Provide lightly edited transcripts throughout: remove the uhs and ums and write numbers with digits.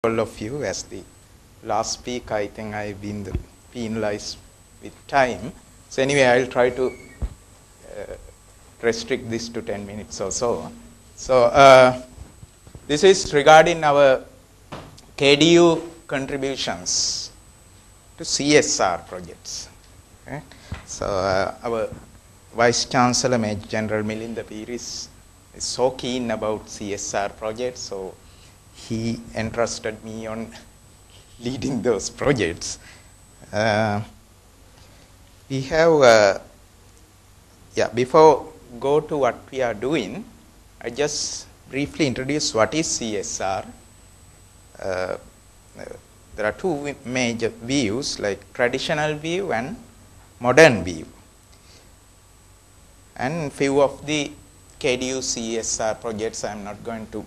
all of you. As the last week, I think I've been penalized with time. So anyway, I'll try to restrict this to 10 minutes or so. So this is regarding our KDU contributions to CSR projects. Okay? So our Vice Chancellor, Major General Milinda Piris, is so keen about CSR projects, so he entrusted me on leading those projects. We have, before go to what we are doing, I just briefly introduce what is CSR. There are two major views, like traditional view and modern view. And few of the KDU CSR projects I am not going to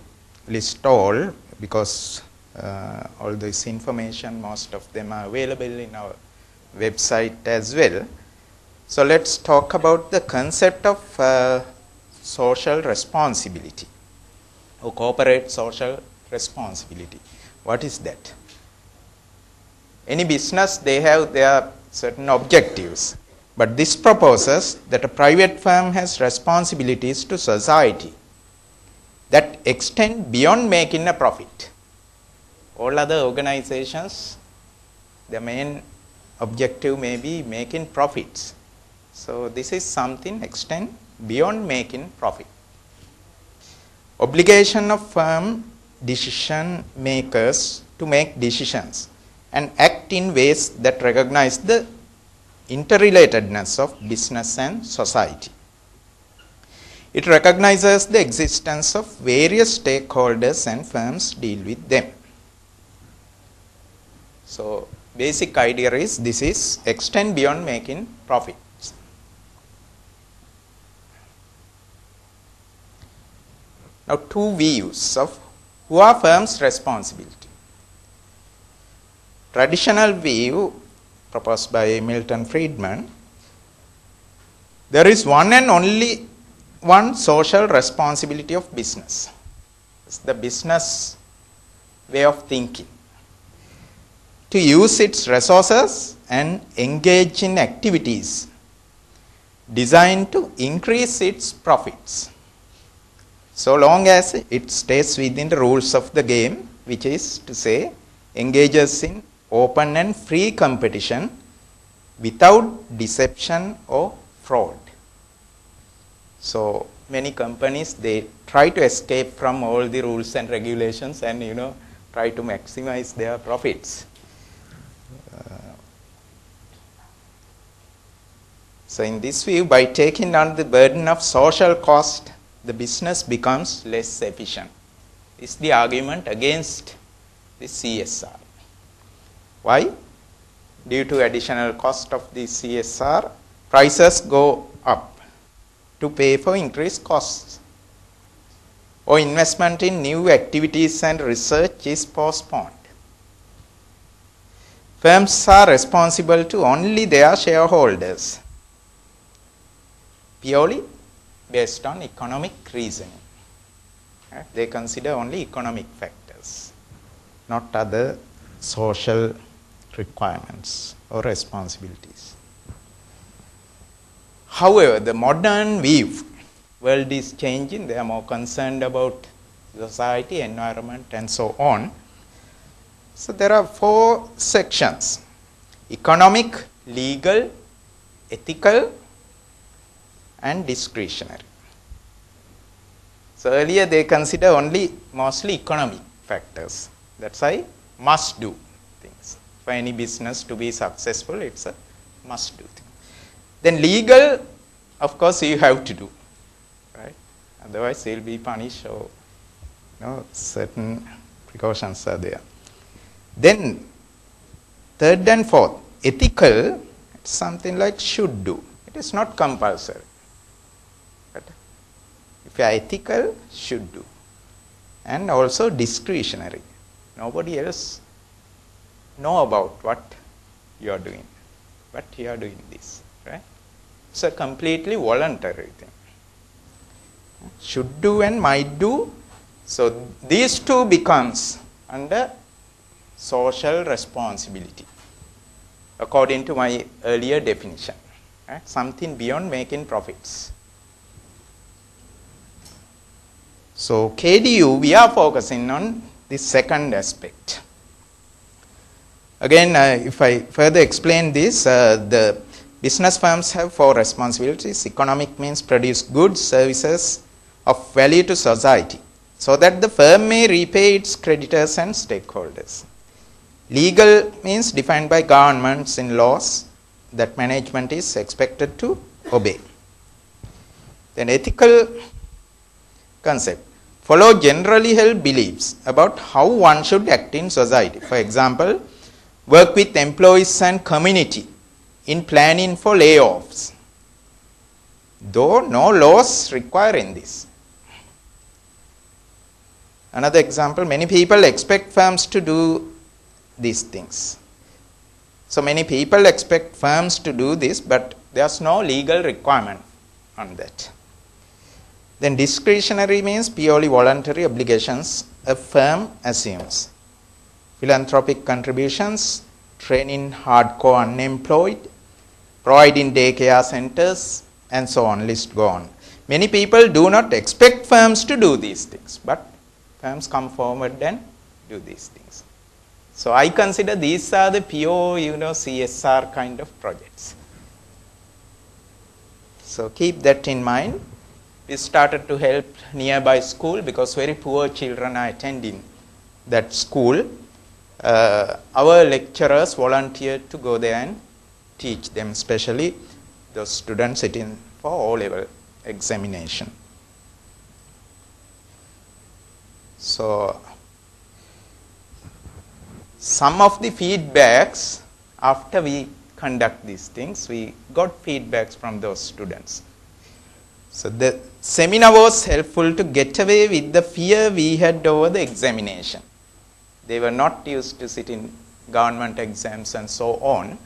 list all, because all this information, most of them are available in our website as well. So let's talk about the concept of social responsibility or corporate social responsibility. What is that? Any business, they have their certain objectives, but this proposes that a private firm has responsibilities to society that extend beyond making a profit. All other organizations, their main objective may be making profits. So this is something extend beyond making profit. Obligation of firm decision makers to make decisions and act in ways that recognize the interrelatedness of business and society. It recognizes the existence of various stakeholders and firms deal with them. So basic idea is this is extend beyond making profits. Now two views of who are firms' responsibility. Traditional view proposed by Milton Friedman, there is one and only one social responsibility of business. It's the business way of thinking. To use its resources and engage in activities designed to increase its profits, so long as it stays within the rules of the game, which is to say, engages in open and free competition without deception or fraud. So many companies, they try to escape from all the rules and regulations and try to maximize their profits. So in this view, by taking on the burden of social cost, the business becomes less efficient. This is the argument against the CSR. Why? Due to additional cost of the CSR, prices go up to pay for increased costs, or investment in new activities and research is postponed. Firms are responsible to only their shareholders, purely based on economic reasoning. They consider only economic factors, not other social requirements or responsibilities. However, the modern view, world is changing, they are more concerned about society, environment and so on. So there are four sections: economic, legal, ethical and discretionary. So earlier they consider only mostly economic factors. That's why must do things. For any business to be successful, it's a must do thing. Then legal, of course, you have to do, right? Otherwise, you'll be punished, or certain precautions are there. Then third and fourth, ethical, it's something like should do. It is not compulsory. But if you are ethical, should do. And also discretionary. Nobody else know about what you are doing, but you are doing this, right? It's a completely voluntary thing. Should do and might do. So these two becomes under social responsibility, according to my earlier definition. Right? Something beyond making profits. So KDU, we are focusing on this second aspect. Again, if I further explain this, the business firms have 4 responsibilities. Economic means produce goods, services of value to society, so that the firm may repay its creditors and stakeholders. Legal means defined by governments in laws that management is expected to obey. Then ethical concept, follow generally held beliefs about how one should act in society. For example, work with employees and community in planning for layoffs, though no laws requiring this. Another example, many people expect firms to do these things. So many people expect firms to do this, but there's no legal requirement on that. Then discretionary means purely voluntary obligations a firm assumes. Philanthropic contributions, training hardcore unemployed, providing daycare centers, and so on, list go on. Many people do not expect firms to do these things, but firms come forward and do these things. So I consider these are the pure, CSR kind of projects. So keep that in mind. We started to help nearby school because very poor children are attending that school. Our lecturers volunteered to go there and teach them, especially those students sitting for O-level examination. So some of the feedbacks after we conduct these things, we got feedbacks from those students. So the seminar was helpful to get away with the fear we had over the examination. They were not used to sit in government exams and so on.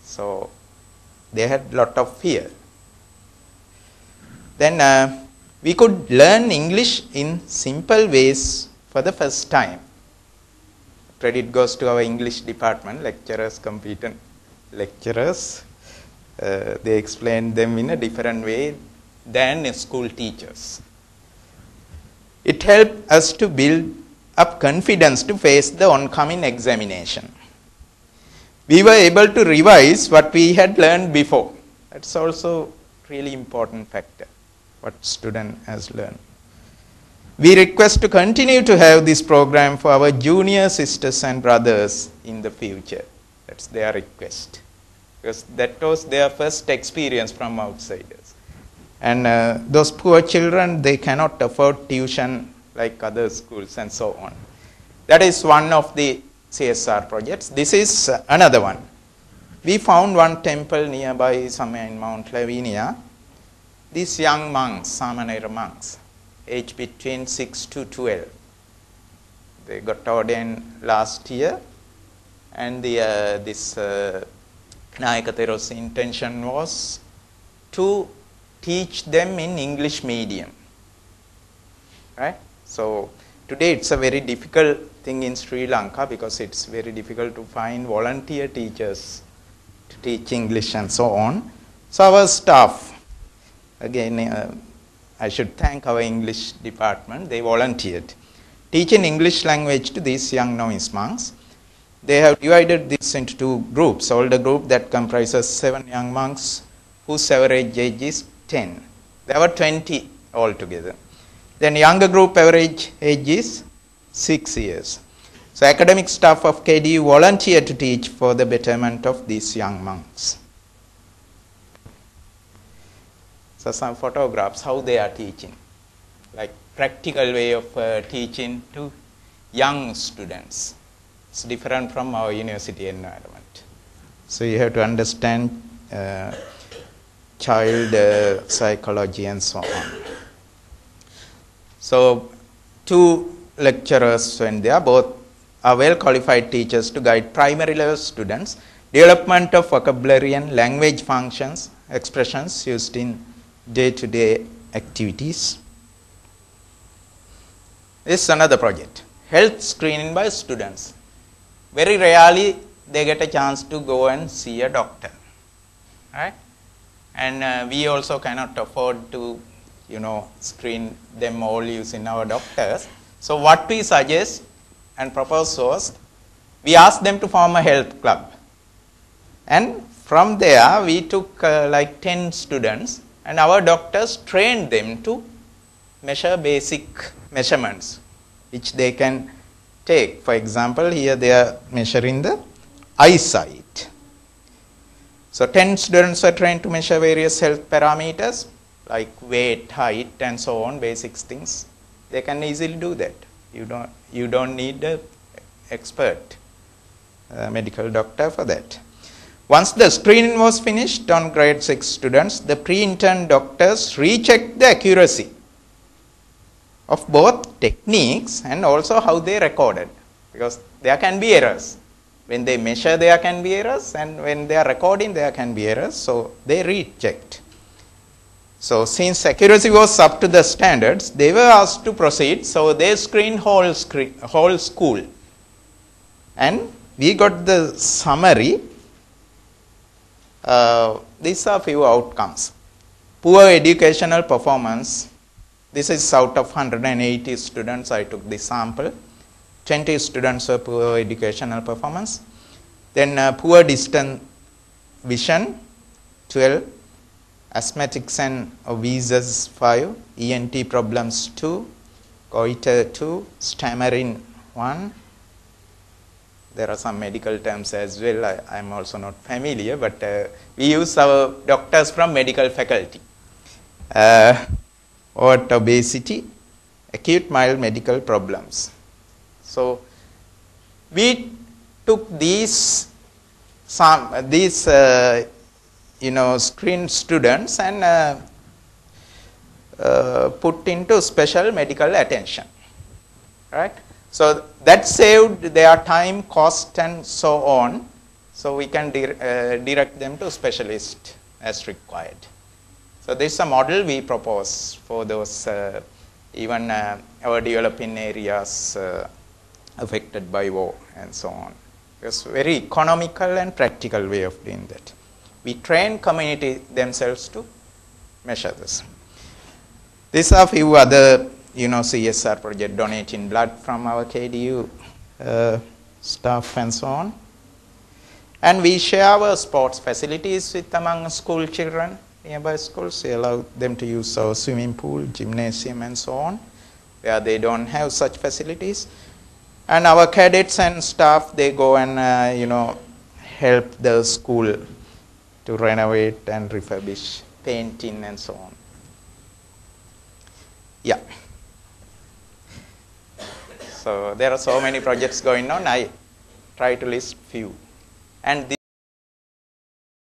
So they had a lot of fear. Then we could learn English in simple ways for the first time. Credit goes to our English department, lecturers, competent lecturers. They explained them in a different way than school teachers. It helped us to build up confidence to face the oncoming examination. We were able to revise what we had learned before. That's also really important factor, what student has learned. We request to continue to have this program for our junior sisters and brothers in the future. That's their request, because that was their first experience from outsiders. And those poor children, they cannot afford tuition like other schools and so on. That is one of the CSR projects. This is another one. We found one temple nearby somewhere in Mount Lavinia. These young monks, Samanera monks, aged between 6 to 12. They got ordained last year, and this Nayakathero's intention was to teach them in English medium. Right? So today it's a very difficult thing in Sri Lanka because it's very difficult to find volunteer teachers to teach English and so on. So our staff, again, I should thank our English department, they volunteered. Teaching English language to these young novice monks. They have divided this into 2 groups. Older group that comprises 7 young monks whose average age is 10. There were 20 altogether. Then younger group average age is 6 years. So academic staff of KDU volunteered to teach for the betterment of these young monks. So some photographs, how they are teaching, like practical way of teaching to young students. It's different from our university environment. So you have to understand child psychology and so on. So 2 lecturers went there, both are well qualified teachers to guide primary level students, development of vocabulary and language functions, expressions used in day-to-day activities. This is another project, health screening by students. very rarely they get a chance to go and see a doctor, right? And we also cannot afford to, screen them all using our doctors. So what we suggest and propose was, we asked them to form a health club. And from there, we took like 10 students, and our doctors trained them to measure basic measurements, which they can take. For example, here they are measuring the eyesight. So 10 students are trained to measure various health parameters, like weight, height, and so on, basic things. They can easily do that. You don't need an expert medical doctor for that. Once the screening was finished on grade 6 students, the pre-intern doctors rechecked the accuracy of both techniques and also how they recorded, because there can be errors. When they measure, there can be errors, and when they are recording, there can be errors. So they rechecked. So since accuracy was up to the standards, they were asked to proceed. So they screened whole school, and we got the summary. These are few outcomes. Poor educational performance. This is out of 180 students. I took the sample. 20 students were poor educational performance. Then poor distant vision, 12. Asthmatics and obesity, 5. ENT problems, 2. Goiter, 2. Stammering, 1. There are some medical terms as well. I am also not familiar, but we use our doctors from medical faculty. Overt obesity, acute mild medical problems. So we took these screened students and put into special medical attention, right? So that saved their time, cost, and so on. So we can direct them to specialist as required. So this is a model we propose for those even our developing areas affected by war and so on. It's very economical and practical way of doing that. We train community themselves to measure this. These are few other CSR project, donating blood from our KDU staff and so on. And we share our sports facilities with among school children, nearby schools. We allow them to use our swimming pool, gymnasium, and so on, where they don't have such facilities. And our cadets and staff, they go and help the school to renovate and refurbish, painting, and so on. Yeah. So there are so many projects going on. I try to list few. And